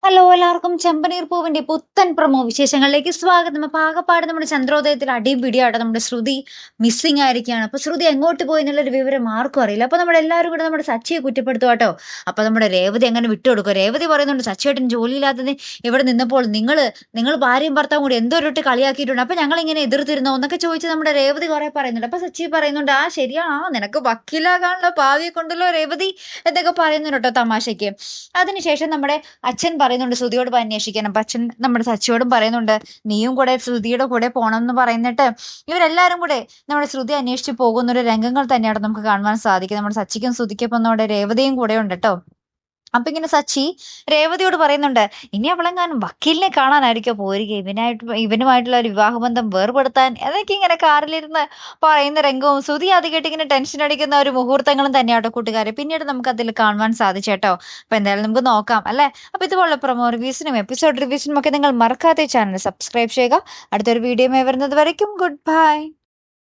Hello എല്ലാവർക്കും ചെമ്പനീർ പൂവിന്റെ പുത്തൻ പ്രൊമോ വിശേഷങ്ങളിലേക്ക് സ്വാഗതം. അപ്പൊ ആകപ്പാട് നമ്മുടെ ചന്ദ്രോദയത്തിൽ അടിയും പിടിയാട്ടോ നമ്മുടെ ശ്രുതി മിസ്സിംഗ് ആയിരിക്കുകയാണ്. അപ്പൊ ശ്രുതി എങ്ങോട്ട് പോയി എന്നുള്ളൊരു വിവരം ആർക്കും അറിയില്ല. അപ്പൊ നമ്മൾ എല്ലാവരും കൂടെ നമ്മുടെ സച്ചിയെ കുറ്റപ്പെടുത്തുക കേട്ടോ. അപ്പൊ നമ്മുടെ രേവതി അങ്ങനെ വിട്ടുകൊടുക്കുക. രേവതി പറയുന്നുണ്ട് സച്ചിയേട്ടൻ ജോലിയില്ലാത്തത് ഇവിടെ നിന്നപ്പോൾ നിങ്ങൾ ഭാര്യയും ഭർത്താവും കൂടി എന്തോരൊട്ട് കളിയാക്കിയിട്ടുണ്ട്. അപ്പൊ ഞങ്ങൾ ഇങ്ങനെ എതിർത്തിരുന്നോ എന്നൊക്കെ ചോദിച്ച് നമ്മുടെ രേവതി കുറെ പറയുന്നുണ്ട്. അപ്പൊ സച്ചി പറയുന്നുണ്ട് ആ ശരിയാ, ആ നിനക്ക് വക്കീലാകാനുള്ള ഭാവിയെ കൊണ്ടല്ലോ രേവതി എന്നൊക്കെ പറയുന്നുണ്ട് കേട്ടോ തമാശയ്ക്ക്. അതിനുശേഷം നമ്മുടെ അച്ഛൻ പറയുന്നുണ്ട് ശ്രുതിയോട് പോയി അന്വേഷിക്കാൻ. അപ്പൊ അച്ഛൻ നമ്മുടെ സച്ചിയോടും പറയുന്നുണ്ട് നീയും കൂടെ ശ്രുതിയുടെ കൂടെ പോണം എന്ന് പറയുന്നിട്ട് ഇവരെല്ലാരും കൂടെ നമ്മുടെ ശ്രുതി അന്വേഷിച്ച് പോകുന്ന ഒരു രംഗങ്ങൾ തന്നെയാണ് നമുക്ക് കാണുവാൻ സാധിക്കും. നമ്മുടെ സച്ചിക്കും ശ്രുതിക്കൊപ്പം നമ്മുടെ രേവതിയും കൂടെ ഉണ്ട് കേട്ടോ. അപ്പൊ ഇങ്ങനെ സച്ചി രേവതിയോട് പറയുന്നുണ്ട് ഇനി അവളെങ്ങാനും വക്കീലിനെ കാണാനായിരിക്കോ പോരുക, ഇവനുമായിട്ടുള്ള ഒരു വിവാഹബന്ധം വേർപെടുത്താൻ അതൊക്കെ ഇങ്ങനെ കാറിലിരുന്ന് പറയുന്ന രംഗവും ശ്രുതി അത് കേട്ട് ഇങ്ങനെ ടെൻഷൻ അടിക്കുന്ന ഒരു മുഹൂർത്തങ്ങളും തന്നെയാട്ടോ കൂട്ടുകാരെ പിന്നീട് നമുക്ക് അതിൽ കാണുവാൻ സാധിച്ചേട്ടോ. അപ്പൊ എന്തായാലും നമുക്ക് നോക്കാം അല്ലെ. അപ്പൊ ഇതുപോലുള്ള പ്രൊമോ റിവ്യൂസിനും എപ്പിസോഡ് റിവ്യൂസിനും ഒക്കെ നിങ്ങൾ മറക്കാതെ ചാനൽ സബ്സ്ക്രൈബ് ചെയ്യുക. അടുത്തൊരു വീഡിയോ വരുന്നത് വരയ്ക്കും ഗുഡ് ബൈ.